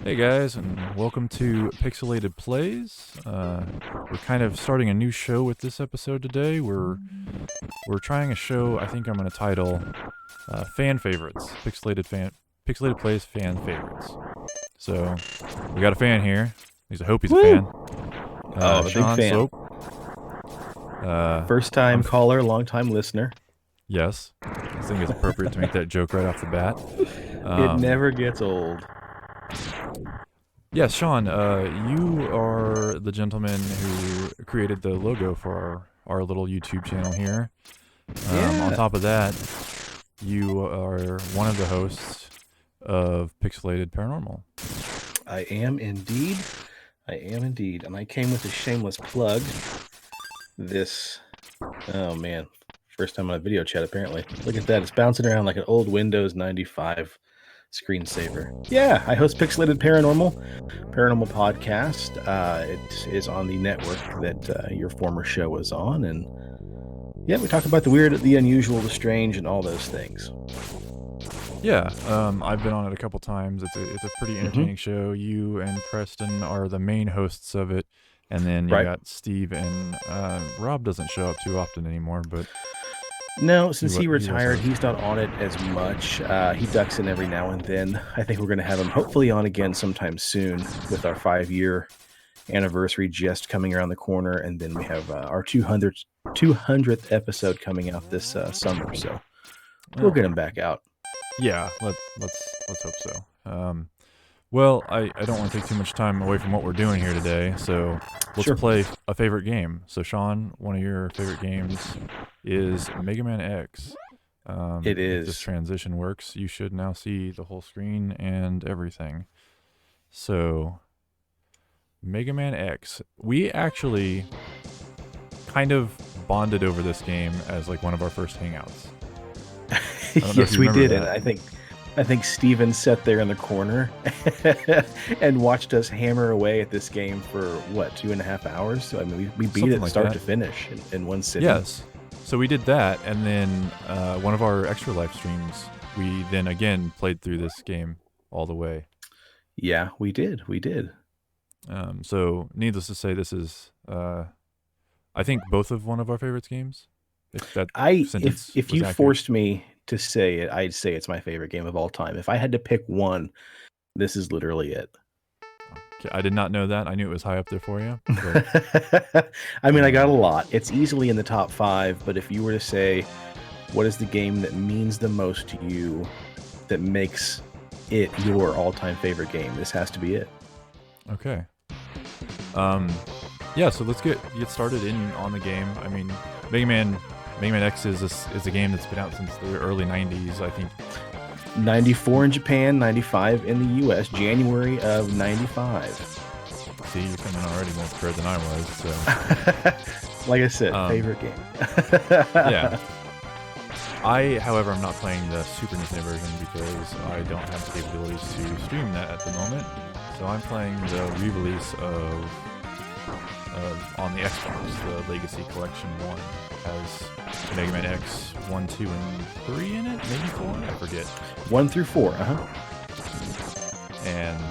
Hey guys, and welcome to Pixelated Plays. We're kind of starting a new show with this episode today. We're trying a show I think I'm going to title Fan Favorites, Pixelated Plays Fan Favorites. So we got a fan here. I hope he's a fan. A big Shawn fan. Swope. First time caller, long time listener. Yes, I think it's appropriate to make that joke right off the bat. It never gets old. Yes, Shawn, you are the gentleman who created the logo for our little YouTube channel here. On top of that, you are one of the hosts of Pixelated Paranormal. I am indeed. And I came with a shameless plug. Oh man, first time on a video chat apparently. Look at that, it's bouncing around like an old Windows 95 screensaver. Yeah, I host Pixelated Paranormal podcast. It is on the network that your former show was on, and yeah, we talk about the weird, the unusual, the strange, and all those things. Yeah, I've been on it a couple times. It's a pretty entertaining show. You and Preston are the main hosts of it, and then you got Steve and Rob doesn't show up too often anymore, but no, since he retired, he's not on it as much. He ducks in every now and then. I think we're going to have him hopefully on again sometime soon with our 5-year anniversary just coming around the corner. And then we have our 200th episode coming out this summer. So we'll get him back out. Yeah, let's hope so. Well, I don't want to take too much time away from what we're doing here today, so let's play a favorite game. So, Shawn, one of your favorite games is Megaman X. It is. If this transition works, you should now see the whole screen and everything. So, Megaman X. We actually kind of bonded over this game as like one of our first hangouts. Yes, we did, and I think Steven sat there in the corner and watched us hammer away at this game for, what, 2.5 hours? So, I mean, we beat it start to finish in one sitting. Yes. So we did that, and then one of our extra live streams, we then again played through this game all the way. Yeah, we did. So needless to say, this is, I think, both of one of our favorite games. If you forced me to say it, I'd say it's my favorite game of all time. If I had to pick one, this is literally it. Okay, I did not know that. I knew it was high up there for you. I mean, I got a lot. It's easily in the top 5, but if you were to say, what is the game that means the most to you, that makes it your all-time favorite game, this has to be it. Okay. Yeah, so let's get started on the game. I mean, Megaman X is a game that's been out since the early 90s, I think. 94 in Japan, 95 in the US, January of 95. See, you're coming already more prepared than I was, so. Like I said, favorite game. Yeah. However, I'm not playing the Super Nintendo version because I don't have the capabilities to stream that at the moment. So I'm playing the re-release of on the Xbox, the Legacy Collection 1 has Mega Man X 1, 2, and 3 in it, maybe 4, I forget. 1 through 4, And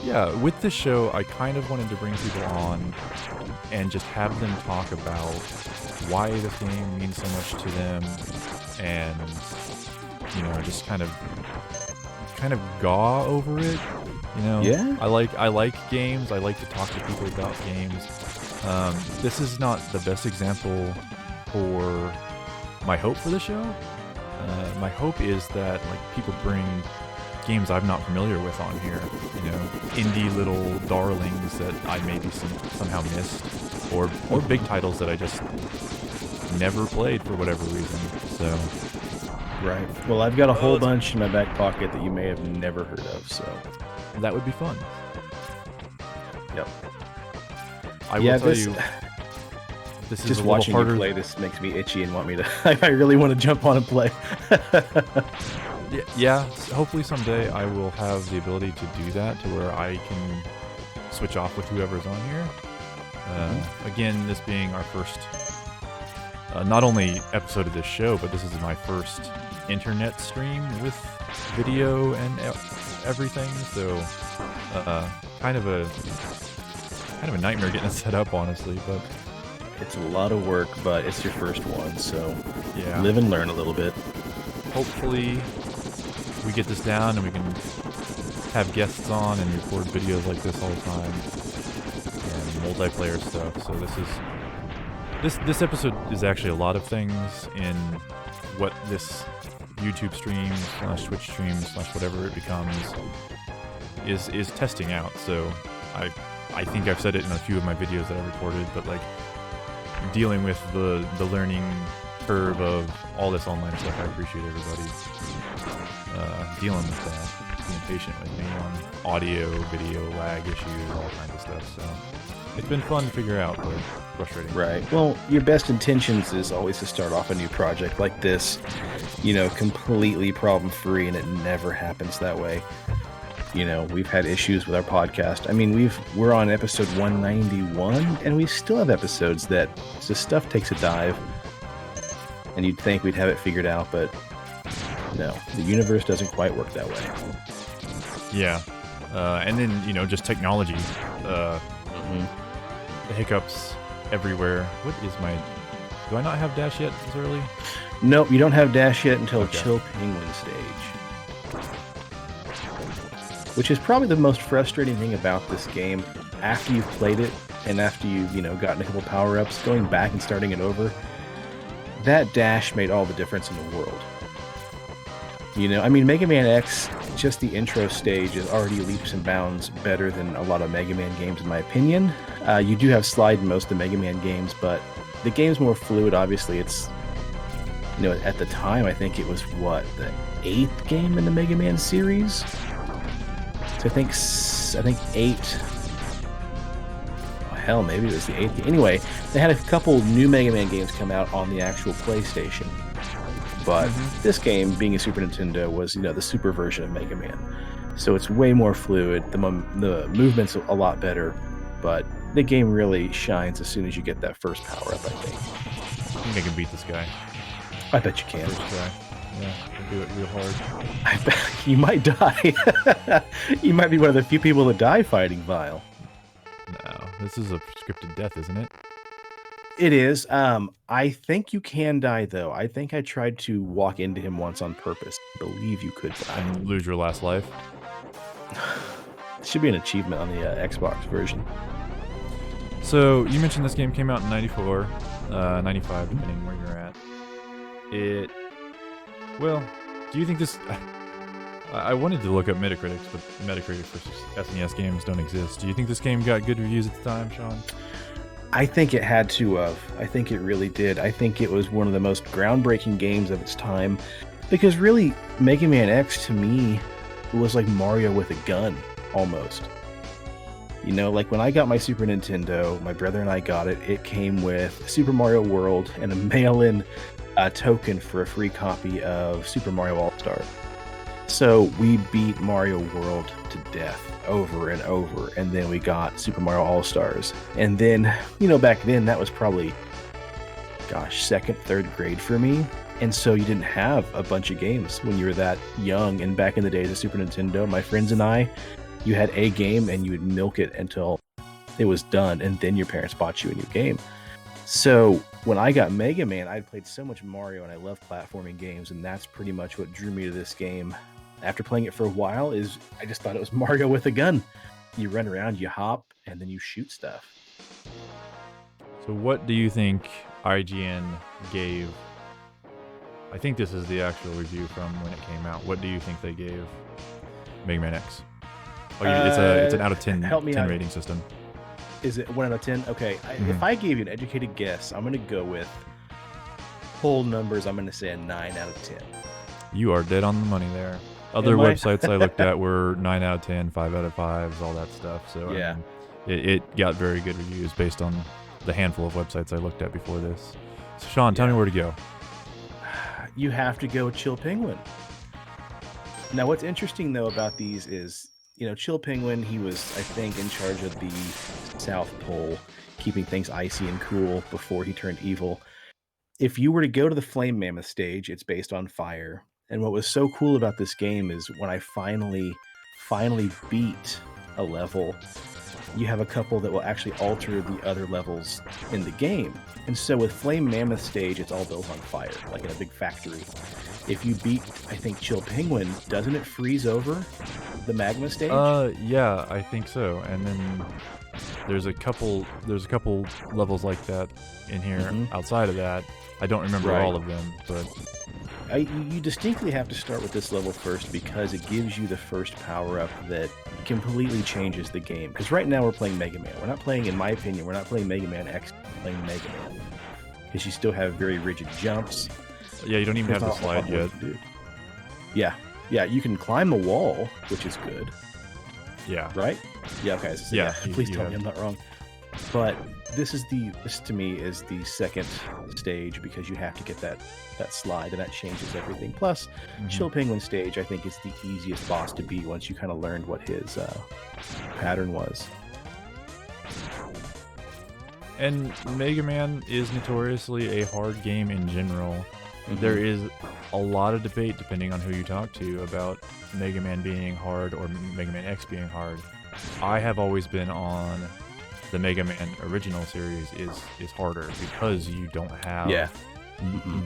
yeah, with this show, I kind of wanted to bring people on and just have them talk about why this game means so much to them, and just kind of gaw over it. Yeah. I like games. I like to talk to people about games. This is not the best example for my hope for the show. My hope is that people bring games I'm not familiar with on here. Indie little darlings that I maybe somehow missed, or big titles that I just never played for whatever reason. So. Right. Well, I've got a whole bunch in my back pocket that you may have never heard of, so that would be fun. Yep. I will tell you, this is just a watching harder. You play this makes me itchy and want me to. I really want to jump on and play. Yeah. Hopefully someday I will have the ability to do that, to where I can switch off with whoever's on here. Again, this being our first, not only episode of this show, but this is my first internet stream with video and everything. So kind of a nightmare getting it set up, honestly. But It's a lot of work, but it's your first one, so yeah, live and learn a little bit. hopefully we get this down and we can have guests on and record videos like this all the time and multiplayer stuff. So this episode is actually a lot of things in what this YouTube stream / Twitch stream / whatever it becomes is testing out. So I think I've said it in a few of my videos that I recorded, but like dealing with the learning curve of all this online stuff, I appreciate everybody dealing with that, being patient with me on audio, video, lag issues, all kinds of stuff. So it's been fun to figure out, but frustrating. Right. Well, your best intentions is always to start off a new project like this, completely problem-free, and it never happens that way. We've had issues with our podcast. I mean, we're on episode 191, and we still have episodes that just stuff takes a dive, and you'd think we'd have it figured out, but no, the universe doesn't quite work that way. Yeah. And then, just technology. The hiccups everywhere. What is do I not have Dash yet this early? Nope, you don't have Dash yet until Okay. Chill Penguin stage. Which is probably the most frustrating thing about this game. After you've played it, and after you've, gotten a couple power-ups, going back and starting it over, that dash made all the difference in the world. Mega Man X, just the intro stage is already leaps and bounds better than a lot of Mega Man games, in my opinion. You do have slide in most of the Mega Man games, but the game's more fluid. Obviously, it's, at the time, I think it was, the 8th game in the Mega Man series? So I think 8. Oh, hell, maybe it was the 8th game. Anyway, they had a couple new Mega Man games come out on the actual PlayStation. But this game, being a Super Nintendo, was, the super version of Mega Man. So it's way more fluid. The movement's a lot better. But the game really shines as soon as you get that first power-up, I think. I think I can beat this guy. I bet you can. First try. Yeah, I'll do it real hard. I bet you might die. You might be one of the few people that die fighting Vile. No, this is a scripted death, isn't it? It is. I think you can die, though. I think I tried to walk into him once on purpose. I believe you could die. And lose your last life. Should be an achievement on the Xbox version. So, you mentioned this game came out in 94, 95, depending where you're at. Well, do you think this... I wanted to look up Metacritic, but Metacritic for SNES games don't exist. Do you think this game got good reviews at the time, Sean? I think it had to have. I think it really did. I think it was one of the most groundbreaking games of its time. Because really, Mega Man X, to me, was like Mario with a gun, almost. Like when I got my Super Nintendo, my brother and I got it, it came with Super Mario World and a mail-in token for a free copy of Super Mario All-Stars. So we beat Mario World to death over and over, and then we got Super Mario All-Stars. And then, back then, that was probably, 2nd, 3rd grade for me. And so you didn't have a bunch of games when you were that young. And back in the days of Super Nintendo, my friends and I, you had a game and you would milk it until it was done, and then your parents bought you a new game. So when I got Mega Man, I'd played so much Mario, and I love platforming games, and that's pretty much what drew me to this game. After playing it for a while, I just thought it was Mario with a gun. You run around, you hop, and then you shoot stuff. So what do you think IGN gave... I think this is the actual review from when it came out. What do you think they gave Mega Man X? It's an out of 10 rating system. Is it 1 out of 10? Okay. If I gave you an educated guess, I'm going to go with whole numbers. I'm going to say a 9 out of 10. You are dead on the money there. Other websites I looked at were 9 out of 10, 5 out of 5s, all that stuff. So yeah, it got very good reviews based on the handful of websites I looked at before this. So Sean, tell me where to go. You have to go Chill Penguin. Now, what's interesting though about these is, Chill Penguin, he was, I think, in charge of the South Pole, keeping things icy and cool before he turned evil. If you were to go to the Flame Mammoth stage, it's based on fire. And what was so cool about this game is when I finally beat a level, you have a couple that will actually alter the other levels in the game. And so with Flame Mammoth stage, it's all built on fire, like in a big factory. If you beat, I think, Chill Penguin, doesn't it freeze over the magma stage? Yeah, I think so. And then there's a couple levels like that in here. Outside of that, I don't remember all of them, but you distinctly have to start with this level first because it gives you the first power-up that completely changes the game. Because right now we're playing Mega Man. We're not playing, in my opinion, we're not playing Megaman X, we're playing Mega Man. Because you still have very rigid jumps. Yeah, you don't even have the slide yet. Yeah, you can climb the wall, which is good. Yeah. Right? Yeah, okay. So yeah, please tell me I'm not wrong. But this to me is the second stage because you have to get that slide, and that changes everything. Plus, Chill Penguin stage, I think, is the easiest boss to beat once you kind of learned what his pattern was. And Mega Man is notoriously a hard game in general. There is a lot of debate, depending on who you talk to, about Mega Man being hard or Mega Man X being hard. I have always been on the Mega Man original series is harder because you don't have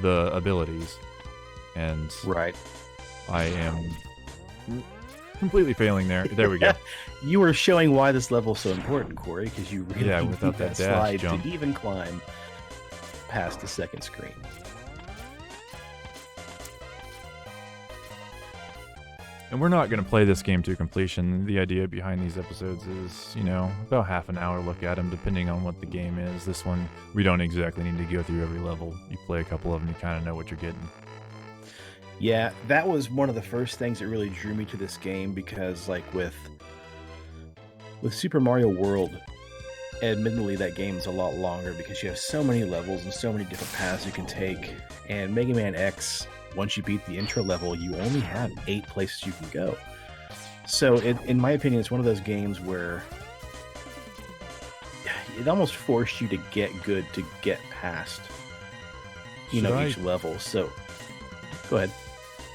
the abilities. And I am completely failing there. There we go. You were showing why this level's so important, Corey, because you really without that dash slide jump to even climb past the second screen. And we're not going to play this game to completion. The idea behind these episodes is, about half an hour look at them, depending on what the game is. This one, we don't exactly need to go through every level. You play a couple of them, you kind of know what you're getting. Yeah, that was one of the first things that really drew me to this game because, like, with Super Mario World, admittedly, that game is a lot longer because you have so many levels and so many different paths you can take. And Mega Man X, once you beat the intro level, you only have 8 places you can go. So, in my opinion, it's one of those games where it almost forced you to get good to get past, each level. So, go ahead.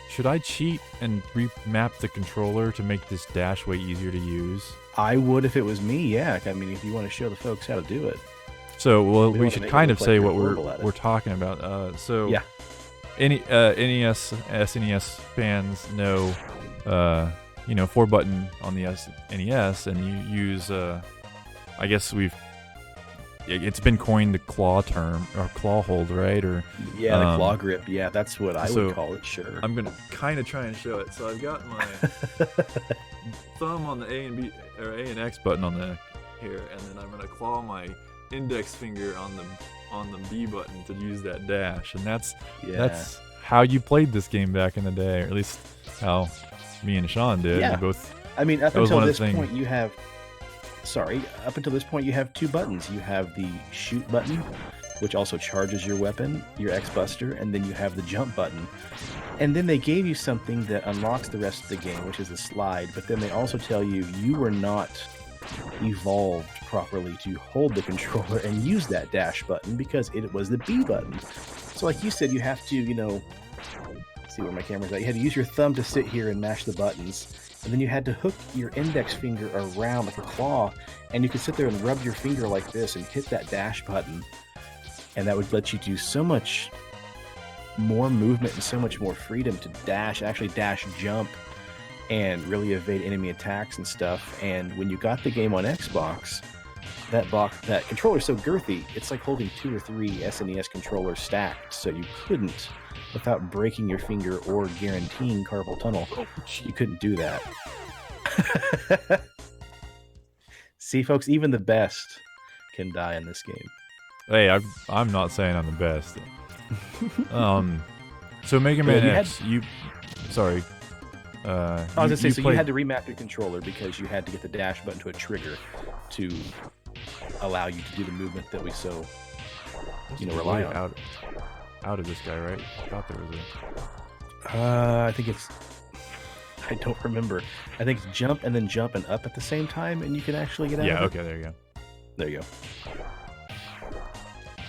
Should I cheat and remap the controller to make this dash way easier to use? I would if it was me, yeah. I mean, if you want to show the folks how to do it. So, well, we should kind of say what we're talking about. Yeah. NES, SNES fans know, 4-button on the SNES, and you use, I guess it's been coined the claw term, or claw hold, right? Or the claw grip. Yeah, that's what I would call it, sure. I'm going to kind of try and show it. So I've got my thumb on the A and X button on the here, and then I'm going to claw my index finger on the B button to use that dash, and that's how you played this game back in the day, or at least how me and Shawn did. Yeah. We both. I mean, up until this point, you have 2 buttons. You have the shoot button, which also charges your weapon, your X Buster, and then you have the jump button. And then they gave you something that unlocks the rest of the game, which is the slide. But then they also tell you were not evolved properly to hold the controller and use that dash button because it was the B button. So like you said, you have to, see where my camera's at. You had to use your thumb to sit here and mash the buttons. And then you had to hook your index finger around like a claw, and you could sit there and rub your finger like this and hit that dash button. And that would let you do so much more movement and so much more freedom to dash jump, and really evade enemy attacks and stuff. And when you got the game on Xbox, that controller's so girthy, it's like holding 2 or 3 SNES controllers stacked, so you couldn't, without breaking your finger or guaranteeing carpal tunnel, you couldn't do that. See, folks, even the best can die in this game. Hey, I'm not saying I'm the best. So Mega Man X, sorry. I was going to say, so you had to remap your controller because you had to get the dash button to a trigger to allow you to do the movement that we so, rely on. Out of this guy, right? I thought there was I think it's... I don't remember. I think it's jump and then jump and up at the same time, and you can actually get out of it. Yeah, okay, there you go. There you go.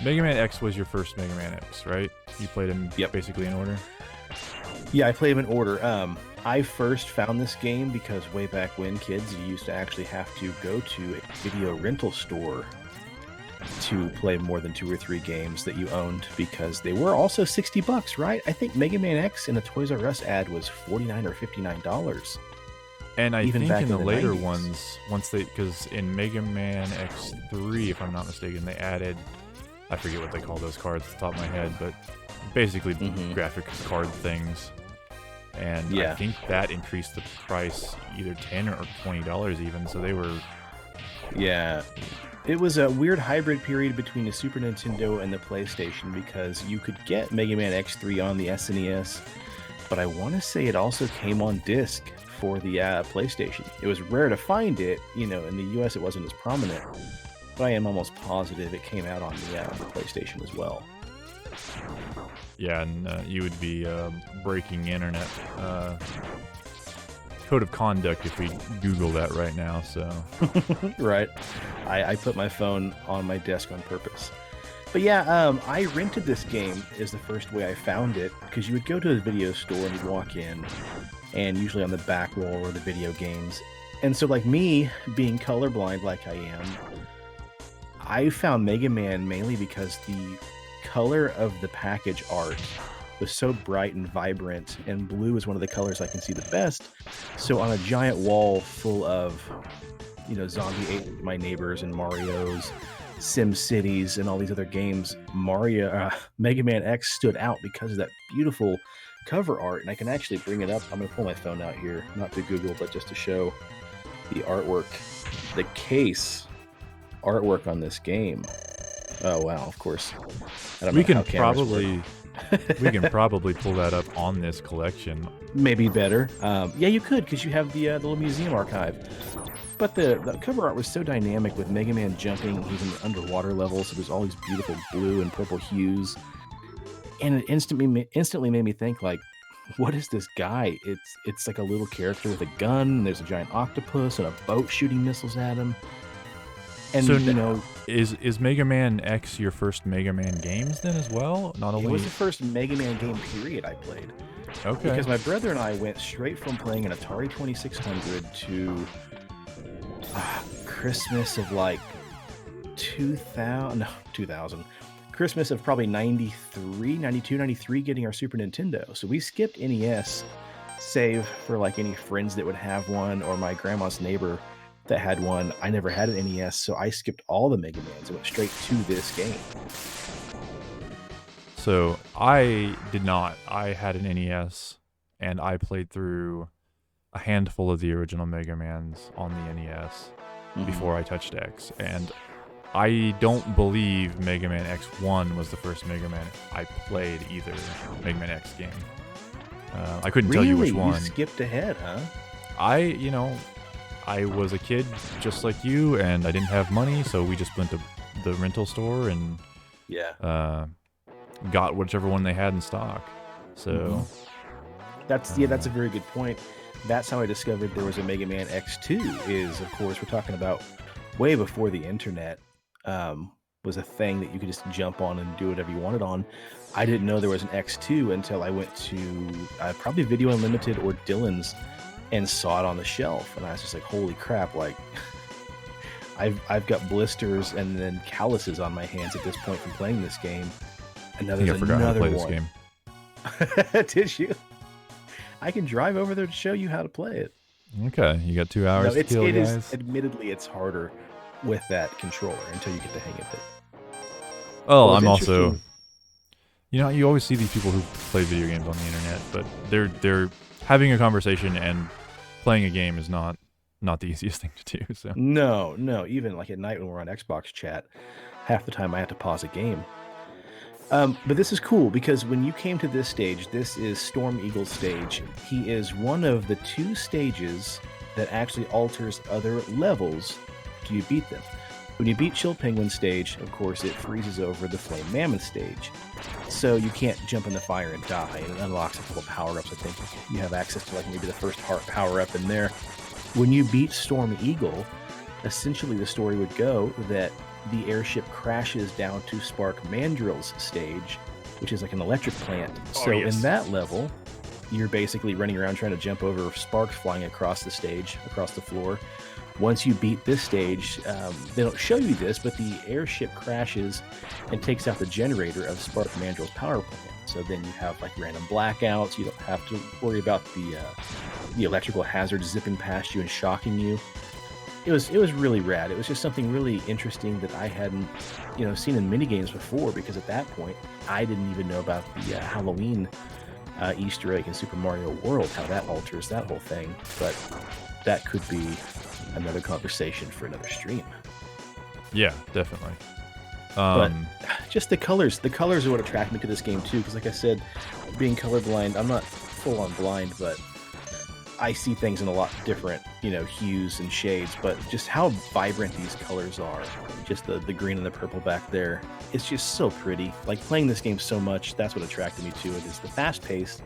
Mega Man X was your first Mega Man X, right? You played him basically in order? Yeah, I play them in order. I first found this game because way back when, kids, you used to actually have to go to a video rental store to play more than 2 or 3 games that you owned, because they were also $60, right? I think Mega Man X in a Toys R Us ad was $49 or $59. And I Even think back in the in the later 90s. ones, because in Mega Man X3, if I'm not mistaken, they added, I forget what they call those cards off the top of my head, but basically graphics card things. And I think that increased the price either $10 or $20 even, so they were... Yeah. It was a weird hybrid period between the Super Nintendo and the PlayStation, because you could get Mega Man X3 on the SNES, but I want to say it also came on disc for the PlayStation. It was rare to find it, in the US it wasn't as prominent, but I am almost positive it came out on the PlayStation as well. Yeah, and you would be breaking internet code of conduct if we Google that right now, so... Right. I put my phone on my desk on purpose. But yeah, I rented this game is the first way I found it, because you would go to a video store and you'd walk in, and usually on the back wall were the video games. And so, like me, being colorblind like I am, I found Mega Man mainly because the color of the package art was so bright and vibrant, and blue is one of the colors I can see the best. So on a giant wall full of, Zombie Ate My Neighbors and Mario's, Sim Cities, and all these other games, Mega Man X stood out because of that beautiful cover art. And I can actually bring it up. I'm going to pull my phone out here, not to Google, but just to show the artwork. The case artwork on this game. Oh, wow, of course. I don't know how cameras work. We can probably pull that up on this collection. Maybe better. Yeah, you could, because you have the little museum archive. But the cover art was so dynamic with Mega Man jumping. He's in the underwater level, so there's all these beautiful blue and purple hues. And it instantly made me think, like, what is this guy? It's like a little character with a gun, and there's a giant octopus and a boat shooting missiles at him. And, so, is Mega Man X your first Mega Man games then as well? It was the first Mega Man game period I played. Okay. Because my brother and I went straight from playing an Atari 2600 to Christmas of like 2000. Christmas of probably 93, 92, 93, getting our Super Nintendo. So we skipped NES, save for like any friends that would have one, or my grandma's neighbor that had one. I never had an NES, so I skipped all the Mega Mans and went straight to this game. So I did not. I had an NES, and I played through a handful of the original Mega Mans on the NES before I touched X. And I don't believe Mega Man X1 was the first Mega Man I played either Mega Man X game. I couldn't tell you which one. You skipped ahead, huh? I was a kid just like you, and I didn't have money, so we just went to the rental store and got whichever one they had in stock. So that's a very good point. That's how I discovered there was a Mega Man X2. Is, of course, we're talking about way before the internet was a thing that you could just jump on and do whatever you wanted on. I didn't know there was an X2 until I went to probably Video Unlimited or Dylan's and saw it on the shelf, and I was just like, holy crap, like I've got blisters and then calluses on my hands at this point from playing this game. And now there's another one. This game. Did you? I can drive over there to show you how to play it. Okay, you got 2 hours to kill, guys. Admittedly, it's harder with that controller until you get the hang of it. Well, I'm also... you always see these people who play video games on the internet, but they're having a conversation, and playing a game is not the easiest thing to do. So No, even like at night when we're on Xbox chat, half the time I have to pause a game. But this is cool, because when you came to this stage, this is Storm Eagle's stage. He is one of the 2 stages that actually alters other levels till you beat them. When you beat Chill Penguin stage, of course, it freezes over the Flame Mammoth stage. So you can't jump in the fire and die, and it unlocks a couple power-ups. I think you have access to like maybe the first heart power-up in there. When you beat Storm Eagle, essentially the story would go that the airship crashes down to Spark Mandrill's stage, which is like an electric plant. So in that level, you're basically running around trying to jump over sparks flying across the stage, across the floor. Once you beat this stage, they don't show you this, but the airship crashes and takes out the generator of Spark Mandrill's power plant. So then you have like random blackouts. You don't have to worry about the electrical hazard zipping past you and shocking you. It was really rad. It was just something really interesting that I hadn't, seen in minigames before, because at that point I didn't even know about the Halloween Easter egg in Super Mario World, how that alters that whole thing. But that could be another conversation for another stream. Yeah, definitely. But just the colors are what attract me to this game too, because like I said, being colorblind, I'm not full on blind, but I see things in a lot different, hues and shades. But just how vibrant these colors are, just the green and the purple back there, it's just so pretty. Like, playing this game so much, that's what attracted me to it, is the fast-paced,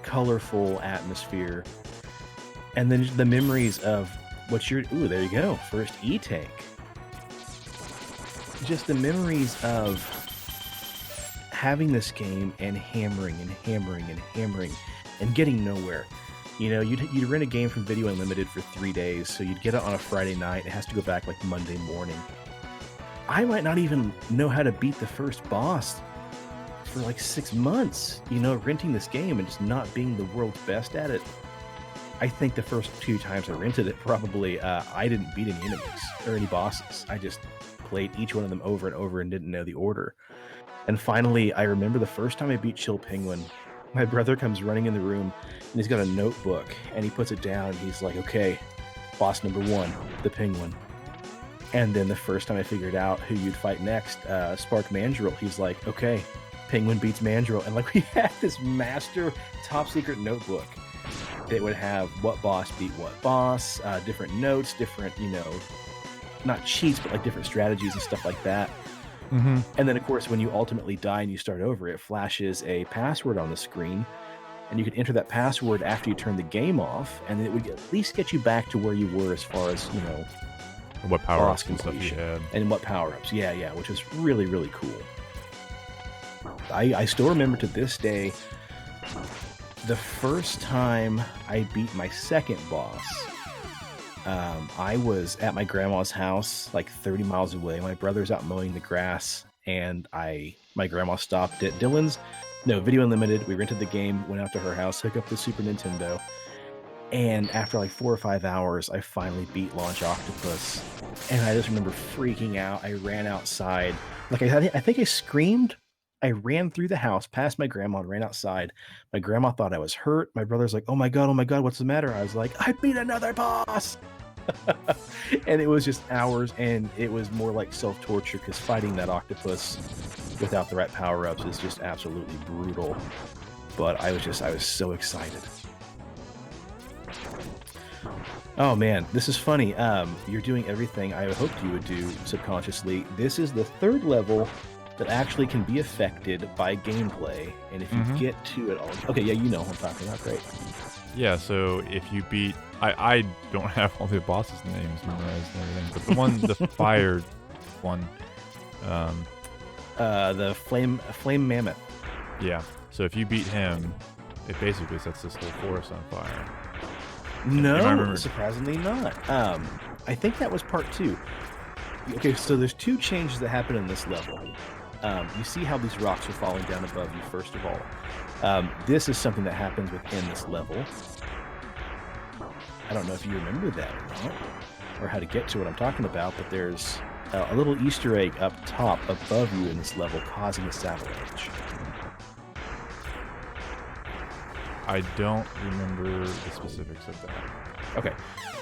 colorful atmosphere, and then the memories of ooh, there you go, first E-Tank. Just the memories of having this game and hammering and hammering and hammering and getting nowhere. You'd rent a game from Video Unlimited for 3 days, so you'd get it on a Friday night. It has to go back like Monday morning. I might not even know how to beat the first boss for like 6 months, renting this game and just not being the world's best at it. I think the first 2 times I rented it, probably I didn't beat any enemies or any bosses. I just played each one of them over and over and didn't know the order. And finally, I remember the first time I beat Chill Penguin, my brother comes running in the room and he's got a notebook and he puts it down and he's like, okay, boss number 1, the Penguin. And then the first time I figured out who you'd fight next, Spark Mandrill, he's like, okay, Penguin beats Mandrill. And like, we had this master top secret notebook that would have what boss beat what boss, different notes, different, not cheats, but like different strategies and stuff like that. Mm-hmm. And then, of course, when you ultimately die and you start over, it flashes a password on the screen, and you could enter that password after you turn the game off, and it would at least get you back to where you were as far as, what power-ups and stuff you had. And what power-ups, yeah, which was really, really cool. I still remember to this day, the first time I beat my second boss, I was at my grandma's house, like 30 miles away. My brother's out mowing the grass, and my grandma stopped at Video Unlimited. We rented the game, went out to her house, hooked up the Super Nintendo, and after like 4 or 5 hours, I finally beat Launch Octopus. And I just remember freaking out. I ran outside. Like, I think I screamed. I ran through the house, past my grandma, and ran outside. My grandma thought I was hurt. My brother's like, oh my God, what's the matter? I was like, I beat another boss! And it was just hours, and it was more like self-torture, because fighting that octopus without the right power-ups is just absolutely brutal. But I was so excited. Oh man, this is funny. You're doing everything I hoped you would do subconsciously. This is the 3rd level that actually can be affected by gameplay, and if you get to it all, okay, yeah, you know what I'm talking about, great. Yeah, so if you beat, I don't have all the bosses' names memorized and everything, but the one, the fire one, the flame mammoth. Yeah, so if you beat him, it basically sets this whole forest on fire. No, surprisingly not. I think that was part 2. Okay, so there's 2 changes that happen in this level. You see how these rocks are falling down above you, first of all. This is something that happens within this level. I don't know if you remember that or not, or how to get to what I'm talking about, but there's a little Easter egg up top above you in this level causing this avalanche. I don't remember the specifics of that. Okay,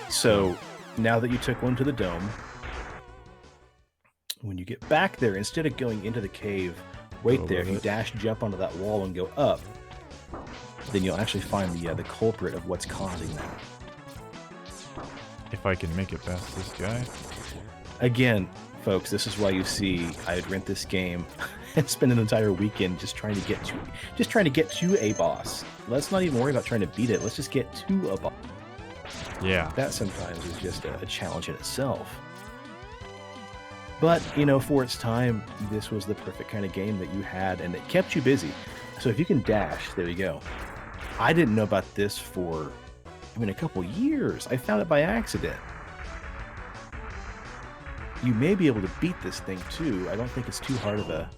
so now that you took one to the dome, when you get back there, instead of going into the cave, wait there, you dash jump onto that wall and go up, then you'll actually find the culprit of what's causing that. If I can make it past this guy. Again, folks, this is why you see I'd rent this game and spend an entire weekend just trying to get to a boss. Let's not even worry about trying to beat it. Let's just get to a boss. Yeah. That sometimes is just a challenge in itself. But, for its time, this was the perfect kind of game that you had, and it kept you busy. So if you can dash, there you go. I didn't know about this for, a couple years. I found it by accident. You may be able to beat this thing too. I don't think it's too hard of a...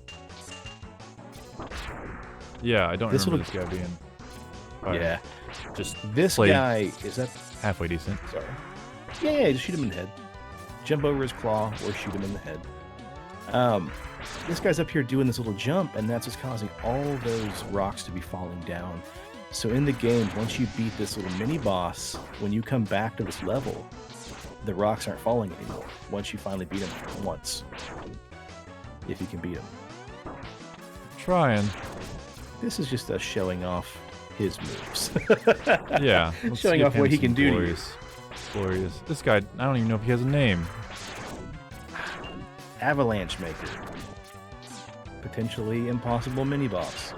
Yeah, I don't This remember this guy being... Yeah. Just This play guy, is that... halfway decent. Sorry. Yeah, just shoot him in the head. Jump over his claw or shoot him in the head. This guy's up here doing this little jump, and that's what's causing all those rocks to be falling down. So in the game, once you beat this little mini-boss, when you come back to this level, the rocks aren't falling anymore. Once you finally beat him once. If you can beat him. Trying. This is just us showing off his moves. Yeah. Showing off what he can do to you. Glorious. This guy, I don't even know if he has a name. Avalanche Maker. Potentially impossible mini-boss.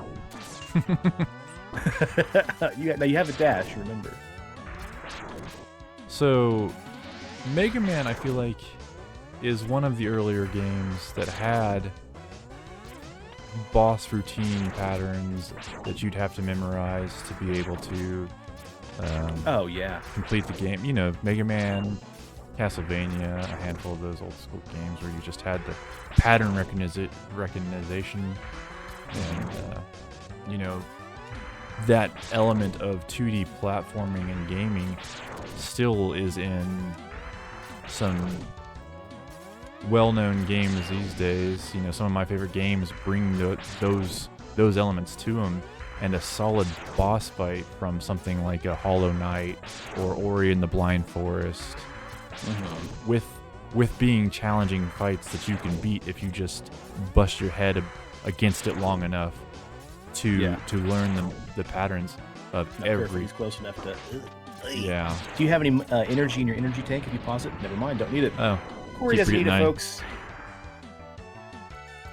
Now you have a dash, remember. So, Mega Man, I feel like, is one of the earlier games that had boss routine patterns that you'd have to memorize to be able to Oh, yeah. complete the game. You know, Mega Man, Castlevania, a handful of those old school games where you just had the pattern recognition and, you know, that element of 2D platforming and gaming still is in some well-known games these days. You know, some of my favorite games bring those elements to them, and a solid boss fight from something like a Hollow Knight or Ori and the Blind Forest, with being challenging fights that you can beat if you just bust your head against it long enough to learn the patterns of every. He's close enough to. Yeah. Do you have any energy in your energy tank? If you pause it, never mind. Don't need it. Oh. Corey doesn't need it, folks.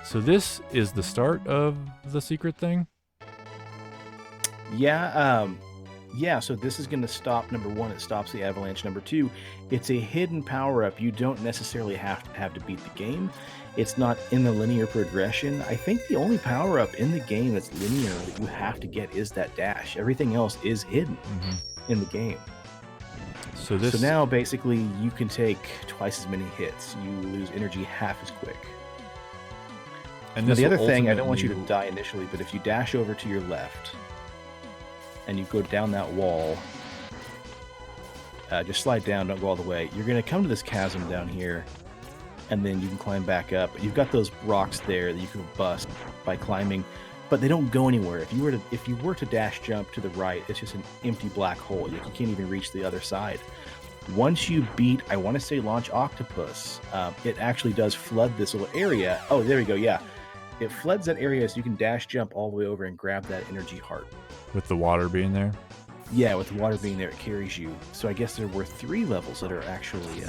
So this is the start of the secret thing? Yeah, so this is going to stop, number one, it stops the avalanche. Number two, it's a hidden power-up. You don't necessarily have to beat the game. It's not in the linear progression. I think the only power-up in the game that's linear that you have to get is that dash. Everything else is hidden in the game. So now, basically, you can take twice as many hits. You lose energy half as quick. And now, the other thing, I don't want you to die initially, but if you dash over to your left and you go down that wall, just slide down, don't go all the way, you're going to come to this chasm down here, and then you can climb back up. You've got those rocks there that you can bust by climbing, but they don't go anywhere. If you were to dash jump to the right, it's just an empty black hole. You can't even reach the other side. Once you beat, I want to say Launch Octopus, it actually does flood this little area. Oh, there we go, yeah. It floods that area so you can dash jump all the way over and grab that energy heart. With the water being there? Yeah, with the water being there, it carries you. So I guess there were 3 levels that are actually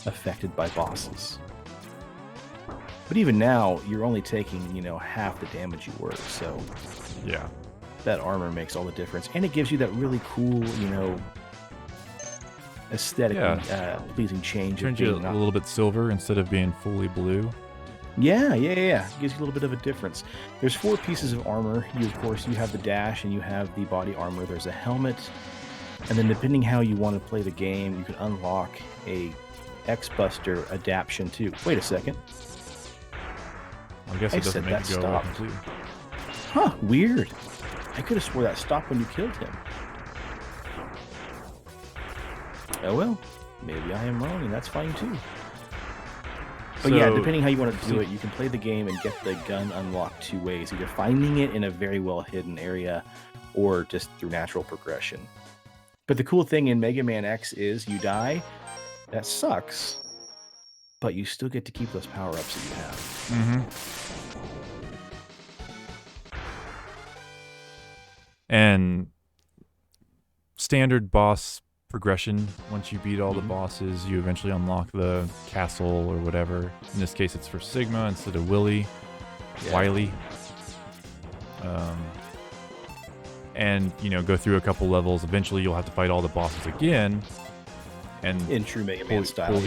affected by bosses. But even now, you're only taking, half the damage you were. So yeah, that armor makes all the difference. And it gives you that really cool, aesthetically pleasing change. Turns you a little bit silver instead of being fully blue. Yeah. It gives you a little bit of a difference. There's 4 pieces of armor. You have the dash and you have the body armor. There's a helmet. And then depending how you want to play the game, you can unlock a X-Buster adaptation too. Wait a second. I guess it doesn't make it go away completely. Huh, weird. I could have swore that stopped when you killed him. Oh well, maybe I am wrong and that's fine too. But yeah, depending how you want to do it, you can play the game and get the gun unlocked 2 ways. Either finding it in a very well-hidden area or just through natural progression. But the cool thing in Mega Man X is you die, that sucks, but you still get to keep those power-ups that you have. And standard boss progression, once you beat all the bosses, you eventually unlock the castle or whatever. In this case, it's for Sigma instead of Wily. And go through a couple levels. Eventually, you'll have to fight all the bosses again, and in true Mega Man style,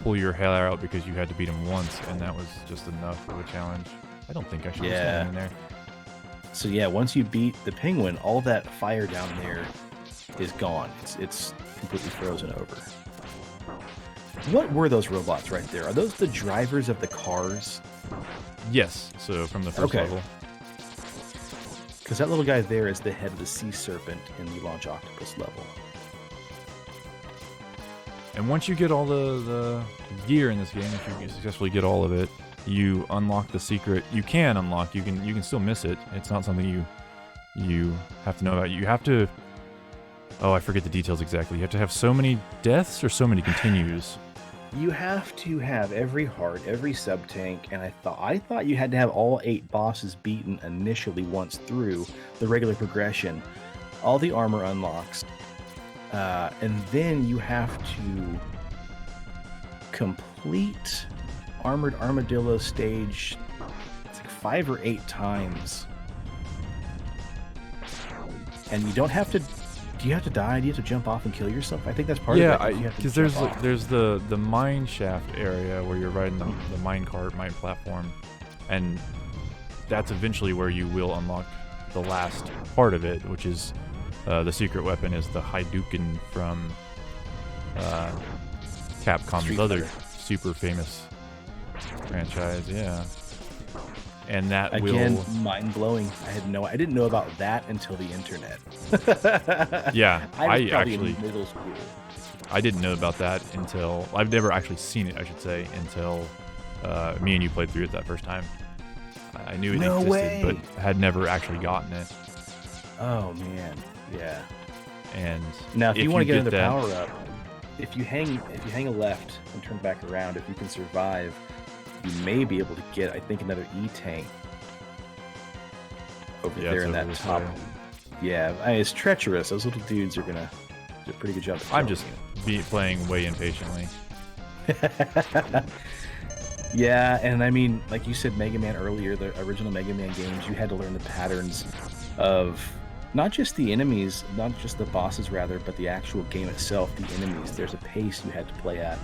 pull your hair out because you had to beat them once, and that was just enough of a challenge. I don't think I should have in there. So yeah, once you beat the penguin, all that fire down there is gone. It's completely frozen over. What were those robots right there? Are those the drivers of the cars? Yes. So from the first level. Because that little guy there is the head of the sea serpent in the launch octopus level. And once you get all the gear in this game, if you successfully get all of it, you unlock the secret. You can unlock. You can still miss it. It's not something you have to know about. You have to. Oh, I forget the details exactly. You have to have so many deaths or so many continues. You have to have every heart, every sub-tank, and I thought you had to have all 8 bosses beaten initially once through the regular progression. All the armor unlocks. And then you have to complete Armored Armadillo stage, it's like 5 or 8 times. And you don't have to... Do you have to die? Do you have to jump off and kill yourself? I think that's part of it. Yeah, because there's the mine shaft area where you're riding the mine platform, and that's eventually where you will unlock the last part of it, which is the secret weapon is the Hadouken from Capcom's other super famous franchise. Yeah. And that again, mind blowing. I didn't know about that until the internet. Yeah, I actually in middle school. I didn't know about that until I've never actually seen it. I should say until me and you played through it that first time. I knew it existed, but had never actually gotten it. Oh man, yeah. And now, if you want to get another power up, if you hang a left and turn back around, if you can survive, you may be able to get, I think, another E-tank over there in that top. Yeah, it's treacherous. Those little dudes are gonna do a pretty good job. I'm just playing way impatiently. Yeah, and I mean, like you said, Mega Man earlier, the original Mega Man games, you had to learn the patterns of not just the enemies, not just the bosses rather, but the actual game itself, the enemies. There's a pace you had to play at.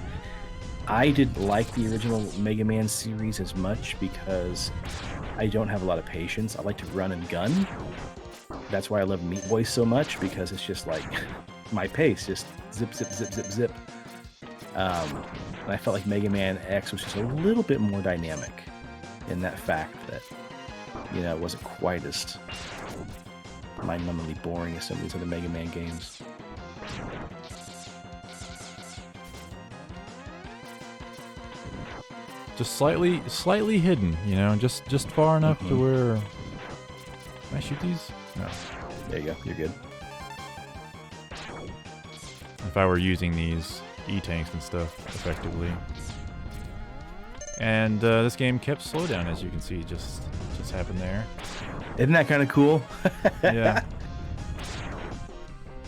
I didn't like the original Mega Man series as much because I don't have a lot of patience. I like to run and gun. That's why I love Meat Boy so much, because it's just like my pace, just zip, zip, zip, zip, zip. And I felt like Mega Man X was just a little bit more dynamic in that fact that, it wasn't quite as mind-numbingly boring as some of these other Mega Man games. Just slightly hidden, just far enough to where. Can I shoot these? No. There you go. You're good. If I were using these E-tanks and stuff effectively. And this game kept slowdown, as you can see, just happened there. Isn't that kind of cool? Yeah.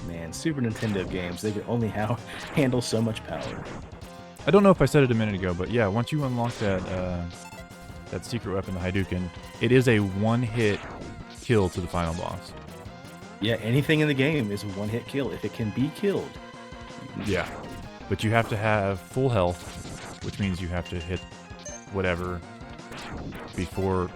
Man, Super Nintendo games, they could only handle so much power. I don't know if I said it a minute ago, but yeah, once you unlock that secret weapon, the Hadouken, it is a one-hit kill to the final boss. Yeah, anything in the game is a one-hit kill if it can be killed. Yeah, but you have to have full health, which means you have to hit whatever before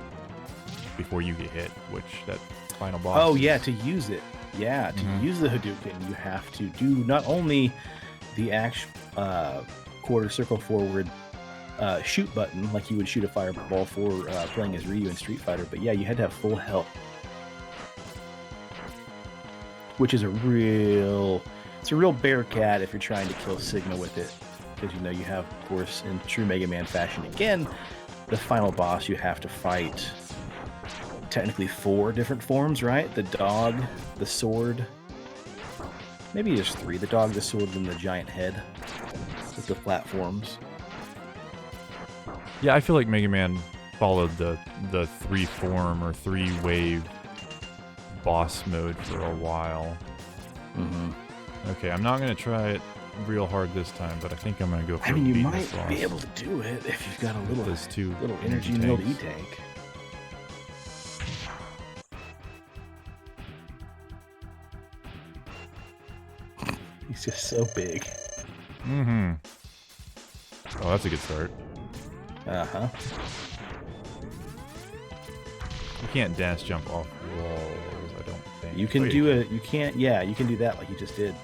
you get hit, which that final boss. Oh yeah, to use it. Yeah, to use the Hadouken, you have to do not only the actual quarter circle forward shoot button like you would shoot a fireball for playing as Ryu in Street Fighter, but yeah, you had to have full health, which is a real bear cat if you're trying to kill Sigma with it, because you have, of course, in true Mega Man fashion, again, the final boss you have to fight technically 4 different forms, right? The dog, the sword, maybe there's 3: the dog, the sword, and the giant head with the platforms. Yeah, I feel like Mega Man followed the 3-form or 3-wave boss mode for a while. Okay, I'm not going to try it real hard this time, but I think I'm going to go for you might be able to do it if you've got a little energy-milled E-tank. He's just so big. Oh, that's a good start. You can't dance jump off walls, I don't think. You can do it. You can't. Yeah, you can do that like you just did.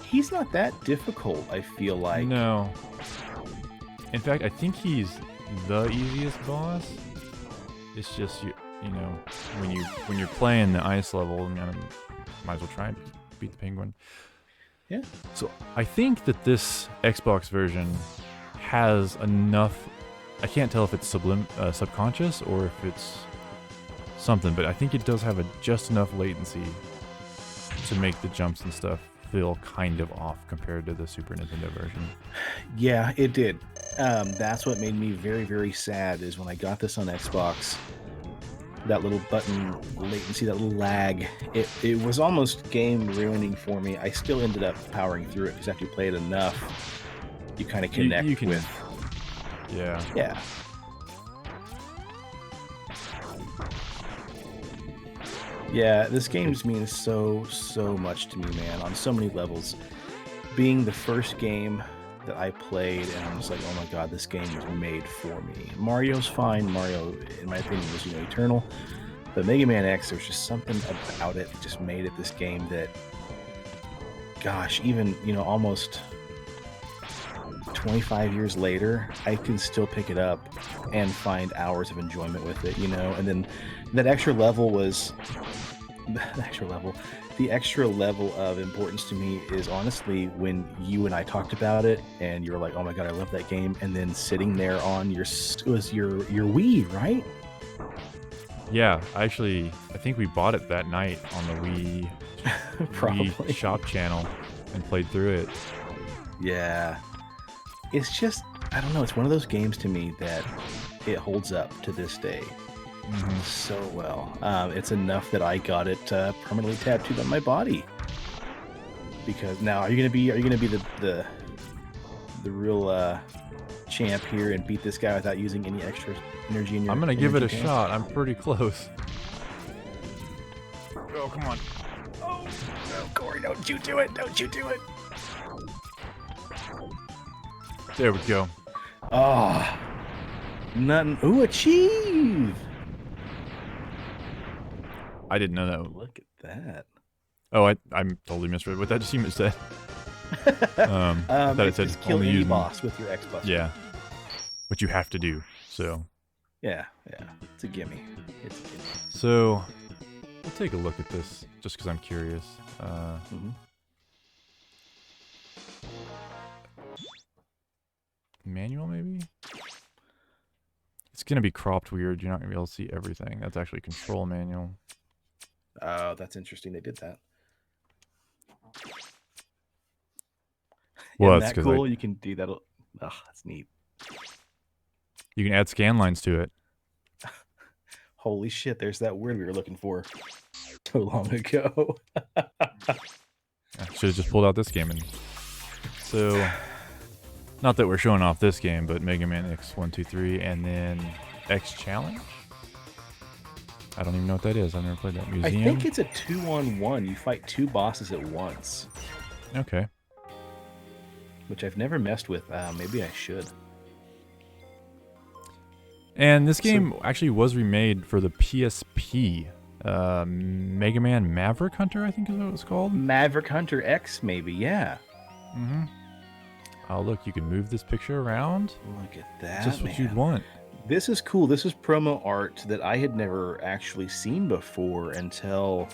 He's not that difficult, I feel like. No. In fact, I think he's the easiest boss. It's just you know, when you're playing the ice level, you know, might as well try and beat the penguin. Yeah. So I think that this Xbox version has enough. I can't tell if it's subconscious or if it's something, but I think it does have just enough latency to make the jumps and stuff feel kind of off compared to the Super Nintendo version. Yeah, it did. That's what made me very, very sad is when I got this on Xbox, that little button latency, that little lag, it was almost game ruining for me. I still ended up powering through it because after you play it enough, you kind of connect with. Yeah. Yeah. Yeah, this game means so much to me, man, on so many levels. Being the first game that I played, and I'm just like, oh my god, this game was made for me. Mario's fine. Mario, in my opinion, was eternal. But Mega Man X, there's just something about it that just made it this game that, gosh, even almost 25 years later, I can still pick it up and find hours of enjoyment with it. And then that extra level was the extra level of importance to me is honestly when you and I talked about it and you were like, oh my god, I love that game, and then sitting there on your Wii, right? Yeah, I think we bought it that night on the Wii Wii shop channel and played through it. Yeah. It's just, I don't know, it's one of those games to me that it holds up to this day. So well. It's enough that I got it permanently tattooed on my body. Because now, are you gonna be the real champ here and beat this guy without using any extra energy in your? I'm gonna give it a shot. I'm pretty close. Oh, come on! Oh no, Corey! Don't you do it! Don't you do it! There we go. Ah, nothing. Ooh, achieve! I didn't know that. Look at that. Oh, I'm totally misread what that achievement said. That it said just kill any boss with your Xbox. Yeah, which you have to do. So. Yeah, it's a gimme. So, we'll take a look at this just because I'm curious. Manual, maybe? It's gonna be cropped weird. You're not gonna be able to see everything. That's actually control manual. Oh, that's interesting. They did that. Well, Isn't that cool? You can do that. Oh, that's neat. You can add scan lines to it. Holy shit! There's that word we were looking for so long ago. I should have just pulled out this game. So, not that we're showing off this game, but Mega Man X 1, 2, 3, and then X Challenge. I don't even know what that is. I've never played that. Museum? I think it's a 2-on-1. You fight two bosses at once. Okay. Which I've never messed with. Maybe I should. And this game actually was remade for the PSP. Mega Man Maverick Hunter, I think is what it was called. Maverick Hunter X, maybe, yeah. Oh, look, you can move this picture around. Look at that, just what you'd want. This is cool. This is promo art that I had never actually seen before until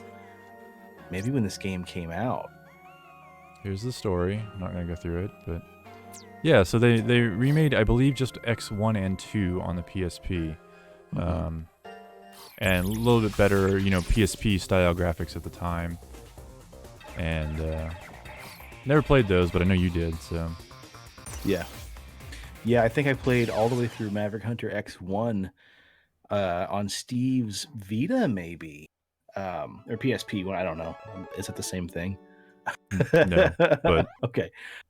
maybe when this game came out. Here's the story. I'm not going to go through it, but yeah, so they remade, I believe, just X1 and 2 on the PSP. And a little bit better, PSP style graphics at the time. And never played those, but I know you did, so. Yeah, I think I played all the way through Maverick Hunter X1 on Steve's Vita, maybe. Or PSP, I don't know. Is it the same thing? No, but okay.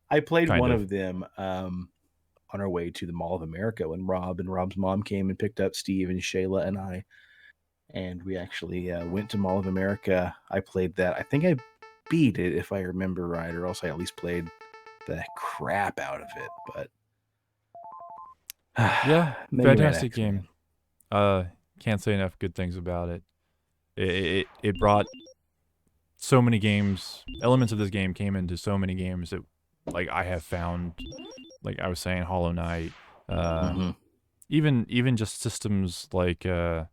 I played one of them on our way to the Mall of America when Rob and Rob's mom came and picked up Steve and Shayla and I. And we actually went to Mall of America. I played that. I think I beat it, if I remember right, or else I at least played the crap out of it. But Yeah, Mega Man fantastic X, man. game. Can't say enough good things about it. It brought so many games. Elements of this game came into so many games that, like, I have found, like I was saying, Hollow Knight. Uh, Mm-hmm. even just systems like um,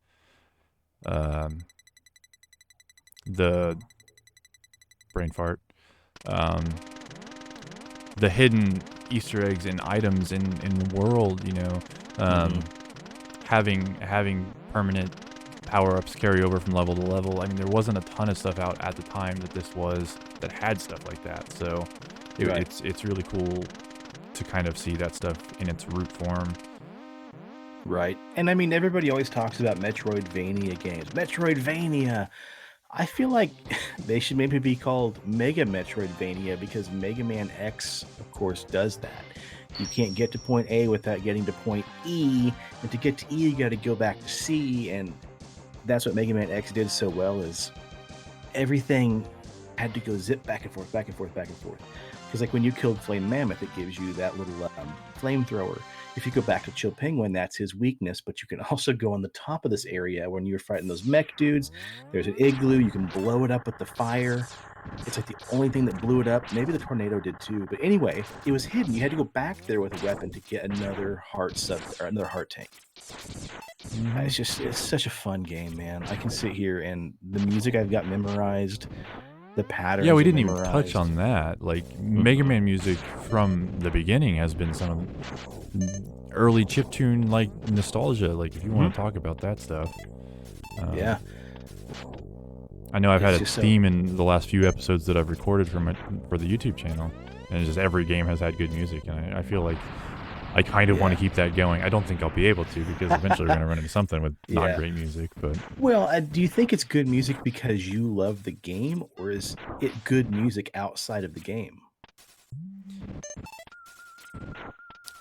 the brain fart, um, the hidden Easter eggs and items in the world. Mm-hmm. Having permanent power ups carry over from level to level. I mean, there wasn't a ton of stuff out at the time that had stuff like that. So Right. it's really cool to kind of see that stuff in its root form. Right. And I mean, everybody always talks about Metroidvania games. Metroidvania. I feel like they should maybe be called Mega Metroidvania because Mega Man X, of course, does that. You can't get to point A without getting to point E, and to get to E, you got to go back to C, and that's what Mega Man X did so well is everything had to go zip back and forth, back and forth, back and forth. Because like when you killed Flame Mammoth, it gives you that little flamethrower. If you go back to Chill Penguin, that's his weakness. But you can also go on the top of this area when you're fighting those mech dudes. There's an igloo. You can blow it up with the fire. It's like the only thing that blew it up. Maybe the tornado did too. But anyway, it was hidden. You had to go back there with a weapon to get another heart sub or another heart tank. It's such a fun game, man. I can sit here and the music I've got memorized, the patterns Yeah, we are didn't even touch memorized. on that. Like, Mega Man music from the beginning has been some early chiptune like nostalgia. Like, if you want to talk about that stuff. Yeah. I know I've had It's a just so- theme in the last few episodes that I've recorded from it for the YouTube channel, and it's just every game has had good music, and I feel like I kind of want to keep that going. I don't think I'll be able to because eventually we're going to run into something with not great music. But Well, do you think it's good music because you love the game, or is it good music outside of the game?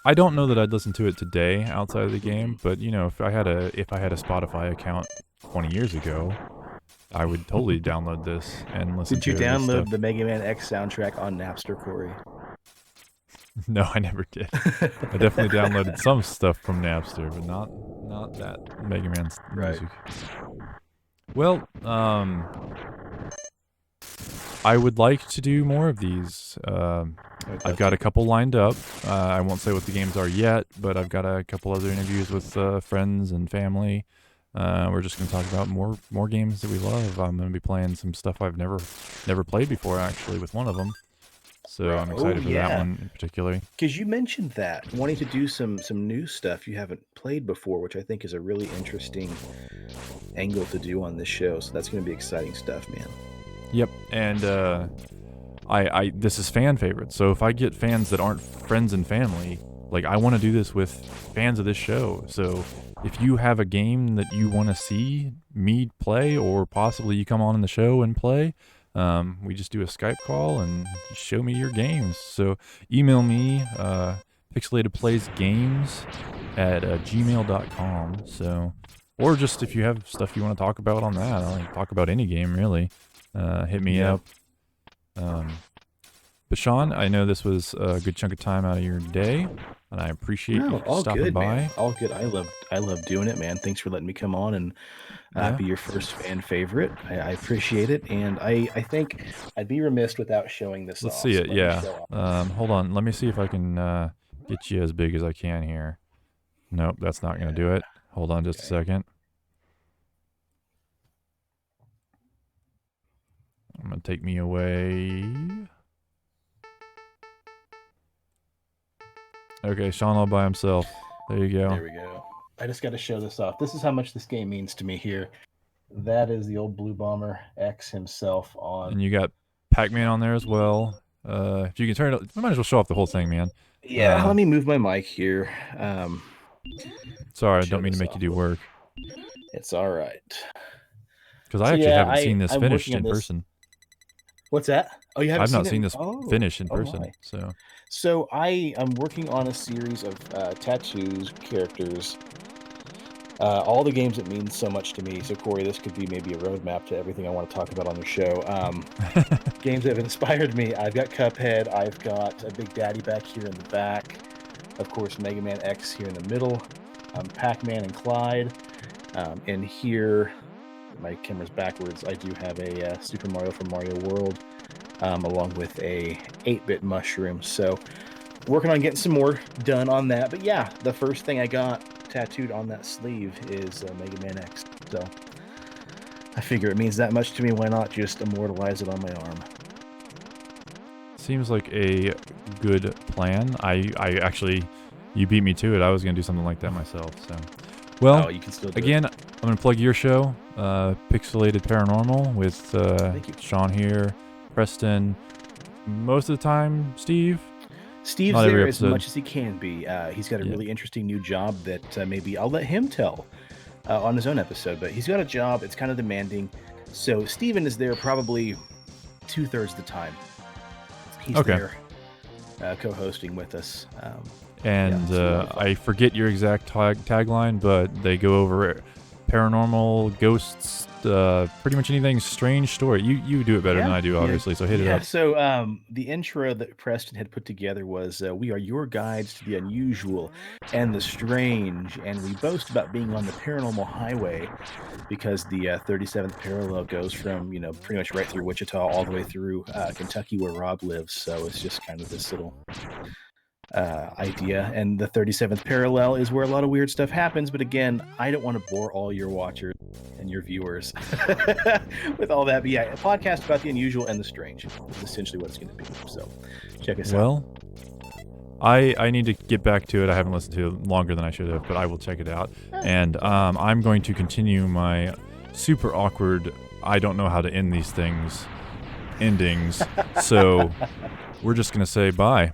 I don't know that I'd listen to it today outside of the game. But if I had a Spotify account 20 years ago, I would totally download this and listen Did you to this download stuff. the Mega Man X soundtrack on Napster, Corey? No, I never did. I definitely downloaded some stuff from Napster, but not that Mega Man's music. Well, I would like to do more of these. I've got a couple lined up. I won't say what the games are yet, but I've got a couple other interviews with friends and family. We're just going to talk about more games that we love. I'm going to be playing some stuff I've never played before, actually, with one of them. So I'm excited for that one in particular. Because you mentioned that wanting to do some new stuff you haven't played before, which I think is a really interesting angle to do on this show. So that's going to be exciting stuff, man. Yep, and I this is fan favorites. So if I get fans that aren't friends and family, like I want to do this with fans of this show. So if you have a game that you want to see me play, or possibly you come on in the show and play, we just do a Skype call and you show me your games. So email me pixelatedplaysgames@gmail.com. So, or just if you have stuff you want to talk about on that, I'll talk about any game really. Hit me up. But Shawn, I know this was a good chunk of time out of your day, and I appreciate you stopping by. Man. All good. I love doing it, man. Thanks for letting me come on and be your first fan favorite. I appreciate it, and I think I'd be remiss without showing this. Let's see it. Yeah. Hold on. Let me see if I can get you as big as I can here. Nope, that's not gonna do it. Hold on just a second. I'm gonna take me away. Okay, Shawn all by himself. There you go. There we go. I just got to show this off. This is how much this game means to me here. That is the old Blue Bomber X himself on. And you got Pac-Man on there as well. If you can turn it, I might as well show off the whole thing, man. Yeah, let me move my mic here. Sorry, I don't mean to make you do work. It's all right. Because I actually haven't seen this finished in person. What's that? Oh, you haven't I've not seen this finished in person. So I am working on a series of tattoos, characters, all the games that mean so much to me. So Corey, this could be maybe a roadmap to everything I want to talk about on your show. Games that have inspired me. I've got Cuphead. I've got a Big Daddy back here in the back. Of course, Megaman X here in the middle. Pac-Man and Clyde. And here, my camera's backwards, I do have a Super Mario from Mario World, along with a 8-bit mushroom. So working on getting some more done on that. But yeah, the first thing I got tattooed on that sleeve is Mega Man X. So I figure it means that much to me. Why not just immortalize it on my arm? Seems like a good plan. I actually, you beat me to it. I was going to do something like that myself. So, well, you can still do again, it. I'm going to plug your show, Pixelated Paranormal, with Shawn here, Preston. Most of the time, Steve. Steve's Not there every as episode. much as he can be. He's got a really interesting new job that maybe I'll let him tell on his own episode. But he's got a job. It's kind of demanding. So Steven is there probably 2/3 of the time. He's there co-hosting with us. I forget your exact tagline, but they go over paranormal, ghosts, pretty much anything strange story. You do it better than I do, obviously, so hit it up. So the intro that Preston had put together was, we are your guides to the unusual and the strange, and we boast about being on the paranormal highway because the 37th parallel goes from, pretty much right through Wichita all the way through Kentucky where Rob lives. So it's just kind of this little idea, and the 37th parallel is where a lot of weird stuff happens. But again, I don't want to bore all your watchers and your viewers with all that. But yeah, a podcast about the unusual and the strange is essentially what it's going to be. So check us out. Well, I need to get back to it. I haven't listened to it longer than I should have, but I will check it out. And I'm going to continue my super awkward, I don't know how to end these things, endings. So we're just going to say bye.